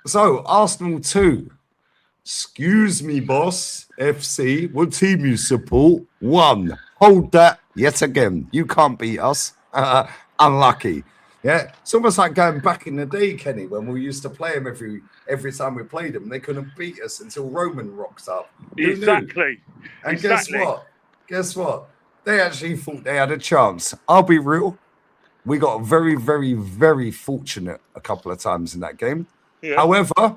So, Arsenal 2. Excuse me, boss. FC, what team you support? 1. Hold that yet again. You can't beat us. Unlucky. Yeah, it's almost like going back in the day, Kenny, when we used to play them every time we played them. They couldn't beat us until Roman rocks up. Who knew? Exactly. And guess what? Guess what? They actually thought they had a chance. I'll be real. We got very, very, very fortunate a couple of times in that game. Yeah. However,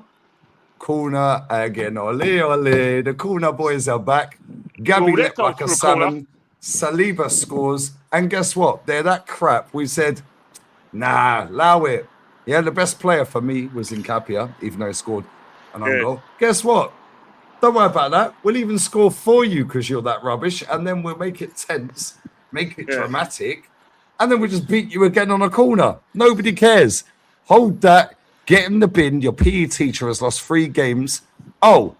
corner again, ole, ole. The corner boys are back. Gabby leapt like a salmon. Saliba scores. And guess what? They're that crap. We said, nah, allow it. Yeah, the best player for me was Nkapia, even though he scored an own goal. Guess what? Don't worry about that. We'll even score for you because you're that rubbish. And then we'll make it tense, make it dramatic. And then we'll just beat you again on a corner. Nobody cares. Hold that. Get in the bin. Your PE teacher has lost 3 games. Oh,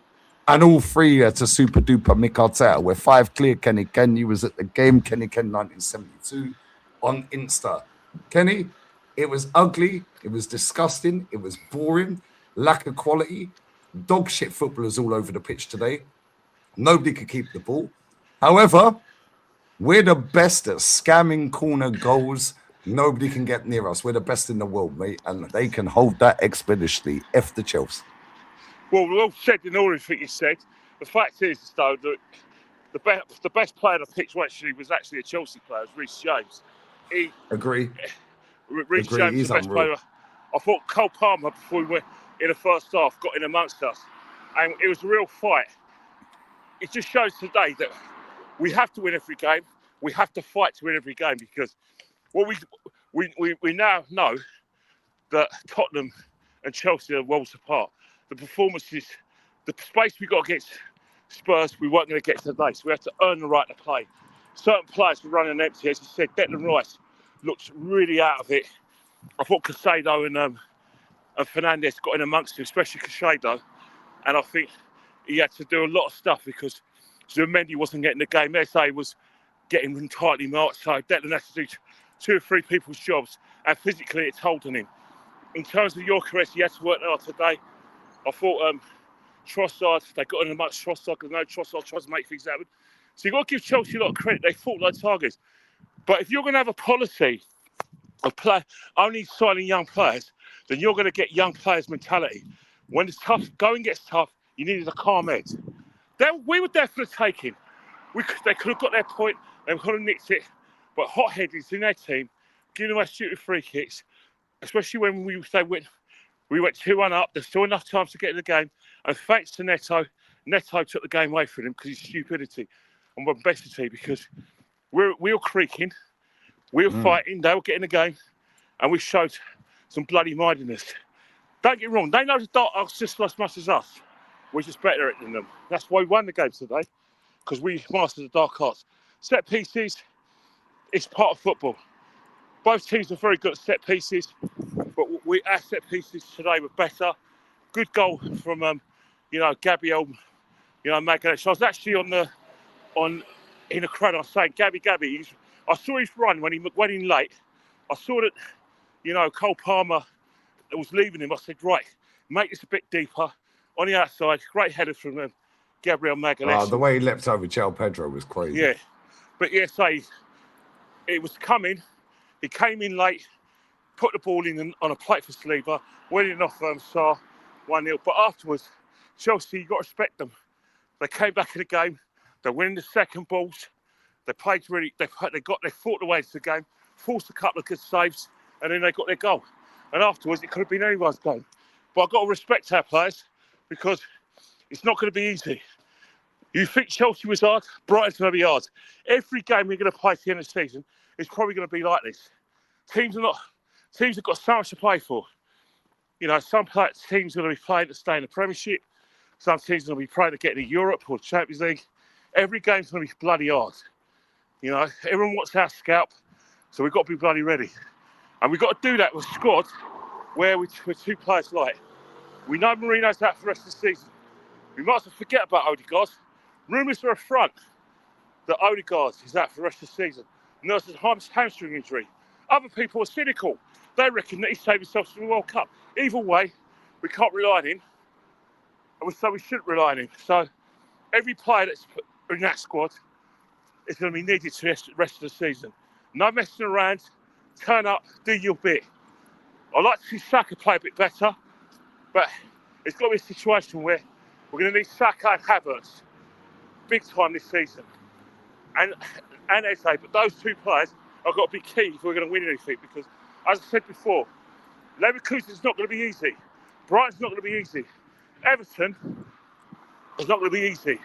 and all 3 to super duper Mick Arteta. We're 5 clear, Kenny Ken. You was at the game, Kenny Ken 1972 on Insta. Kenny, it was ugly. It was disgusting. It was boring. Lack of quality. Dog shit footballers all over the pitch today. Nobody could keep the ball. However, we're the best at scamming corner goals. Nobody can get near us. We're the best in the world, mate, and they can hold that expeditiously. F the Chelsea. Well, we all said in all everything you said. The fact is, though, that the best player on the pitch was actually a Chelsea player, Reece James. Agree. Reece James is the best player. I thought Cole Palmer, before we went in the first half, got in amongst us, and it was a real fight. It just shows today that we have to win every game. We have to fight to win every game because we now know that Tottenham and Chelsea are worlds apart. The performances, the space we got against Spurs, we weren't going to get today. So we had to earn the right to play. Certain players were running empty. As you said, Declan Rice looked really out of it. I thought Casado and Fernandes got in amongst him, especially Casado. And I think he had to do a lot of stuff because Zubimendi wasn't getting the game. Eze was getting entirely marked. So Declan had to do 2 or 3 people's jobs. And physically, it's holding him. In terms of Gyökeres, he had to work hard today. I thought Trossard, they got in amongst Trossard because Trossard tries to make things happen. So you've got to give Chelsea a lot of credit. They fought like targets. But if you're going to have a policy of only signing young players, then you're going to get young players' mentality. When it's tough, going gets tough, you needed a calm head. We were definitely taking. They could have got their point, they could have nicked it. But hot-headed in their team, giving away stupid free kicks, especially when we went 2-1 up. There's still enough time to get in the game. And thanks to Neto took the game away from him because his stupidity and modesty, because we were creaking, we were fighting, they were getting the game, and we showed some bloody mindedness. Don't get me wrong, they know the dark arts just as much as us. We're just better at it than them. That's why we won the game today, because we mastered the dark arts. Set pieces, it's part of football. Both teams are very good at set pieces, but our set pieces today were better. Good goal from Gabriel, Magalhaes. I was actually in a crowd. I was saying, Gabby. I saw his run when he went in late. I saw that, Cole Palmer was leaving him. I said, right, make this a bit deeper on the outside. Great header from Gabriel Magalhaes. The way he leapt over João Pedro was crazy. Yeah, but it was coming. He came in late, put the ball in on a plate for Saliba, winning off Sarr 1-0. But afterwards, Chelsea, you've got to respect them. They came back in the game. They're winning the second balls. They played really. They fought their way into the game, forced a couple of good saves, and then they got their goal. And afterwards, it could have been anyone's game. But I've got to respect our players because it's not going to be easy. You think Chelsea was hard? Brighton's going to be hard. Every game we're going to play at the end of the season is probably going to be like this. Teams have got so much to play for. Some teams are going to be playing to stay in the Premiership. Some teams are going to be playing to get into Europe or the Champions League. Every game's going to be bloody hard. Everyone wants our scalp, so we've got to be bloody ready. And we've got to do that with a squad where we're 2 players light. We know Marino's out for the rest of the season. We might as well forget about Odegaard. Rumours are afront that Odegaard is out for the rest of the season. Nurses hamstring injury. Other people are cynical. They reckon that he's saved himself for the World Cup. Either way, we can't rely on him, and so we shouldn't rely on him. So every player that's in that squad is going to be needed to the rest of the season. No messing around, turn up, do your bit. I'd like to see Saka play a bit better, but it's got to be a situation where we're going to need Saka and Havertz big time this season. And Eze, but those two players have got to be key if we're going to win anything, because, as I said before, Leverkusen's not going to be easy. Brighton's not going to be easy. Everton is not going to be easy.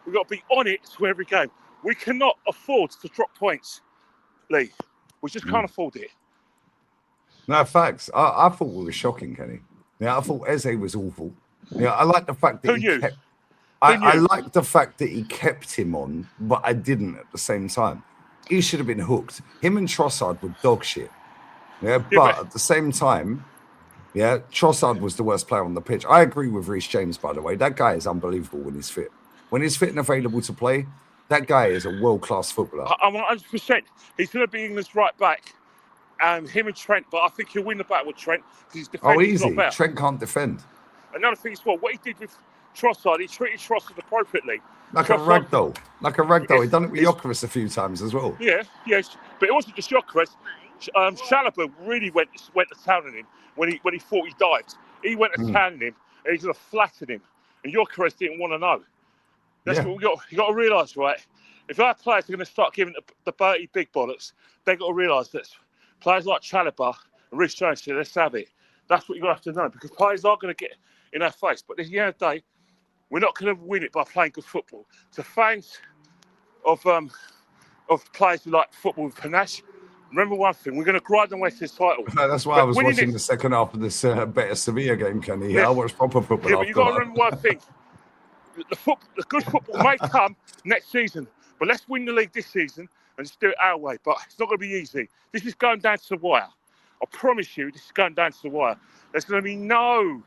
We've got to be on it to every game. We cannot afford to drop points, Lee. We just can't afford it. No, facts. I thought we were shocking, Kenny. Yeah, I thought Eze was awful. Yeah, I like the fact that he kept. I like the fact that he kept him on, but I didn't at the same time. He should have been hooked. Him and Trossard were dog shit. Yeah, but at the same time, yeah, Trossard was the worst player on the pitch. I agree with Reece James, by the way. That guy is unbelievable when he's fit. When he's fit and available to play, that guy is a world-class footballer. I'm 100%. He's going to be England's right back. Him and Trent, but I think he'll win the battle with Trent because his defending is not better. Trent can't defend. Another thing as well, what he did with Trossard, he treated Trossard appropriately. Like a ragdoll. He done it with Gyökeres a few times as well. Yeah, yes, but it wasn't just Gyökeres. Chalobah really went to town on him when he thought he dived. He went to town on him and he's going to flatten him. And Gyökeres didn't want to know. That's what you got to realise, right? If our players are going to start giving the Bertie big bollocks, they've got to realise that players like Chalobah and Reece James, let's have it. That's what you're going to have to know, because players are going to get in our face. But at the end of the day, we're not going to win it by playing good football. To fans of players who like football with panache, remember one thing, we're going to grind away to this title. No, that's why I was watching the second half of this Better Sevilla game, Kenny. Yeah, I watched proper football. Yeah, but you've got to remember one thing. The good football may come next season, but let's win the league this season and just do it our way. But it's not going to be easy. This is going down to the wire. I promise you, this is going down to the wire. There's going to be no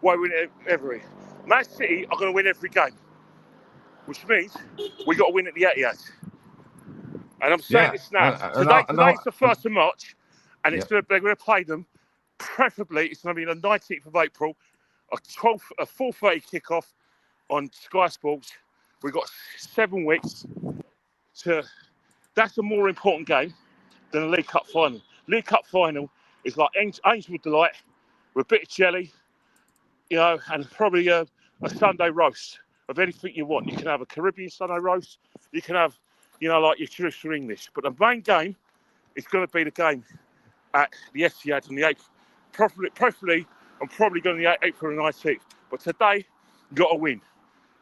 way we win every. Man City are going to win every game, which means we got to win at the Etihad. And I'm saying this now. Today's the 1st of March, and they're going to play them. Preferably, it's going to be the 19th of April, a 4:30 kickoff on Sky Sports. We've got 7 weeks to. That's a more important game than the League Cup final. League Cup final is like Angel Delight with a bit of jelly, and probably a Sunday roast of anything you want. You can have a Caribbean Sunday roast. You can have, like your traditional English. But the main game is going to be the game at the Etihad on the 8th. Preferably, I'm probably going to the April the 19th. But today, we've got to win,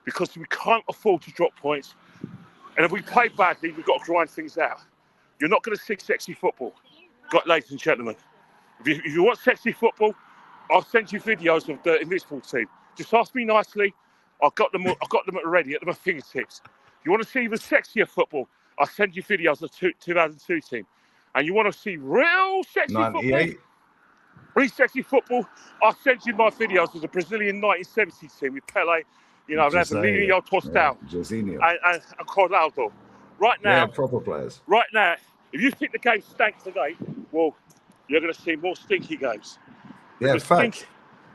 because we can't afford to drop points. And if we play badly, we've got to grind things out. You're not going to see sexy football, ladies and gentlemen. If you want sexy football, I'll send you videos of the Invincible team. Just ask me nicely. I've got them already at my fingertips. You want to see even sexier football, I'll send you videos of the 2002 team. And you want to see real sexy 98. Football? Really sexy football, I'll send you my videos of the Brazilian 1970 team with Pelé, Emilio Tostão, and Ronaldo. Right now, proper players. Right now, if you think the game stank today, well, you're going to see more stinky games. Yeah, facts.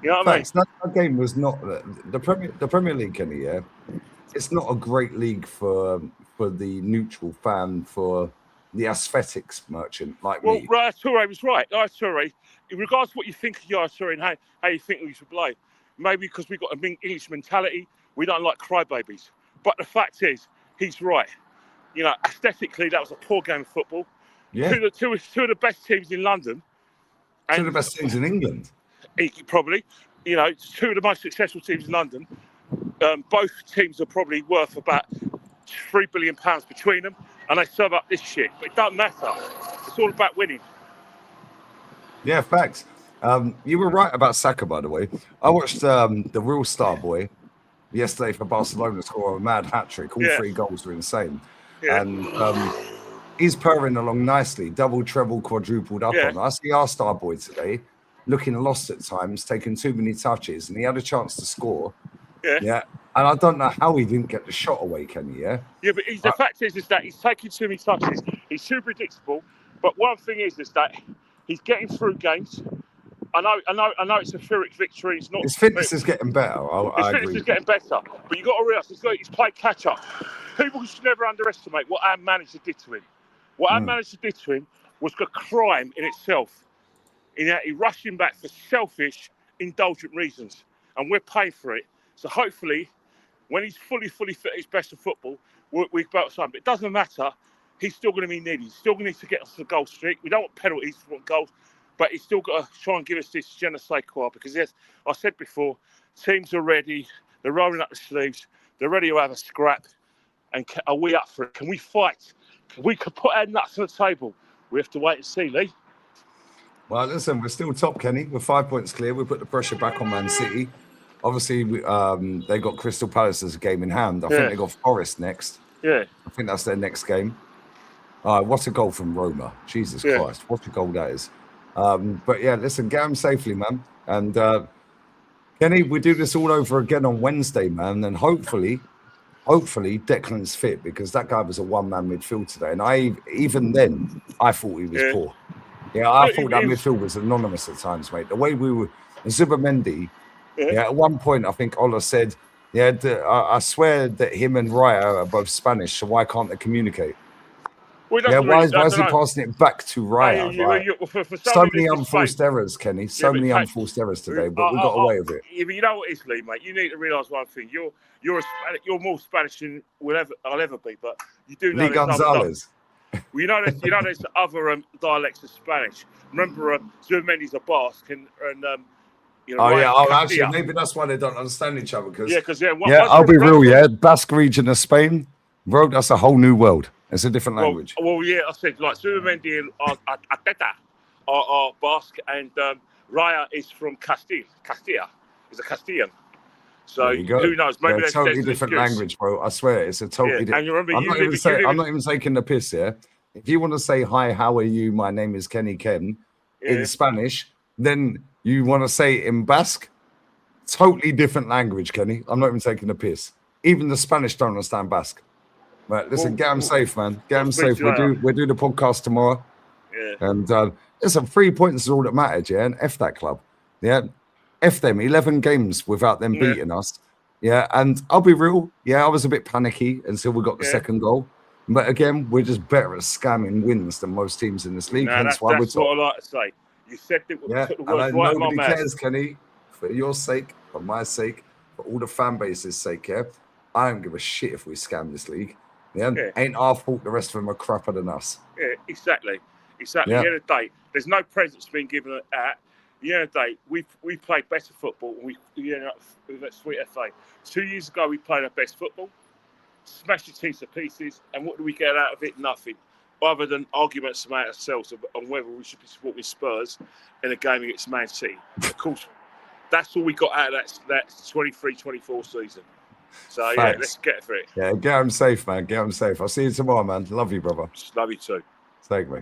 You know what I mean? That game was not the Premier League, Kenny. Yeah, it's not a great league for the neutral fan, for the aesthetics merchant like me. Well, Yaya Toure was right. Yaya Toure, in regards to what you think of Yaya Toure and how you think we should play, maybe because we've got an English mentality, we don't like crybabies. But the fact is, he's right. Aesthetically, that was a poor game of football. Yeah. Two of the best teams in London. Two of the best teams in England. Probably. Two of the most successful teams in London. Both teams are probably worth about £3 billion between them, and they serve up this shit. But it doesn't matter. It's all about winning. Yeah, facts. You were right about Saka, by the way. I watched the real star boy yesterday for Barcelona score a mad hat-trick. All 3 goals were insane. Yeah. And he's purring along nicely, double, treble, quadrupled up on. I see our star boy today looking lost at times, taking too many touches, and he had a chance to score. Yeah. And I don't know how he didn't get the shot away, Kenny, Yeah, but the fact is that he's taking too many touches. He's too predictable. But one thing is that he's getting through games. I know it's a Pyrrhic victory. It's not. His fitness is getting better. His I fitness agree. is getting better, but you got to realise he's played catch up. People should never underestimate what our manager did to him. What our manager did to him was a crime in itself. In that he rushed him back for selfish, indulgent reasons, and we're paying for it. So hopefully, when he's fully fit at his best of football, we've got something. But it doesn't matter. He's still going to be needed. He's still going to need to get us the goal streak. We don't want penalties, we want goals. But he's still got to try and give us this je ne sais quoi. Because, yes, I said before, teams are ready. They're rolling up the sleeves. They're ready to have a scrap. And are we up for it? Can we fight? We could put our nuts on the table. We have to wait and see, Lee. Well, listen, we're still top, Kenny. We're 5 points clear. We put the pressure back on Man City. Obviously, they got Crystal Palace as a game in hand. I think they got Forest next. Yeah. I think that's their next game. What a goal from Roma. Jesus Christ. What a goal that is. But yeah, listen, get them safely, man. And Kenny, we do this all over again on Wednesday, man. And hopefully Declan's fit, because that guy was a one-man midfield today. And even then, I thought he was poor. Yeah, I thought that midfield was anonymous at times, mate. The way we were, Zubimendi, at one point, I think Ola said, I swear that him and Raya are both Spanish, so why can't they communicate? Well, why is he passing it back to Raya? So many unforced errors, Kenny. So many unforced errors today, but we got away with it. Yeah, but you know what it is, Lee, mate? You need to realise one thing. You're more Spanish than I'll ever be, but you do know Lee Gonzalez. Well, you know there's other dialects of Spanish. Remember, Zubimendi's a Basque, and actually, maybe that's why they don't understand each other. Because I'll be real. Basque region of Spain, bro, that's a whole new world. It's a different language. Well, yeah, I said like Zubimendi and Arteta are Basque, and Raya is from Castilla. He's a Castilian. So who knows? Maybe there's a totally different language, bro. I swear, it's a totally different. And you remember, I'm not even taking the piss here. If you want to say hi, how are you? My name is Kenny Ken in Spanish, then you want to say it in Basque. Totally different language, Kenny. I'm not even taking the piss. Even the Spanish don't understand Basque. Right, listen, get them safe, man. Get them safe. We'll do the podcast tomorrow. Yeah. And listen, 3 points is all that matters, yeah. And F that club, yeah. F them. 11 games without them beating us, yeah. And I'll be real, I was a bit panicky until we got the second goal. But again, we're just better at scamming wins than most teams in this league. That's what I like to say. You said that. Took the words right in my mouth. Nobody cares, Kenny. For your sake, for my sake, for all the fan base's sake, I don't give a shit if we scam this league. Ain't our fault the rest of them are crapper than us. Yeah, exactly. At the end of the day, there's no presents being given at that. At the end of the day, we played better football. We with that sweet FA. 2 years ago, we played our best football, smashed the teams to pieces, and what do we get out of it? Nothing, other than arguments among ourselves on whether we should be supporting Spurs in a game against Man City. Of course, that's all we got out of that 23-24 season. So, let's get for it. Yeah, get them safe, man. Get them safe. I'll see you tomorrow, man. Love you, brother. Love you too. Thank me.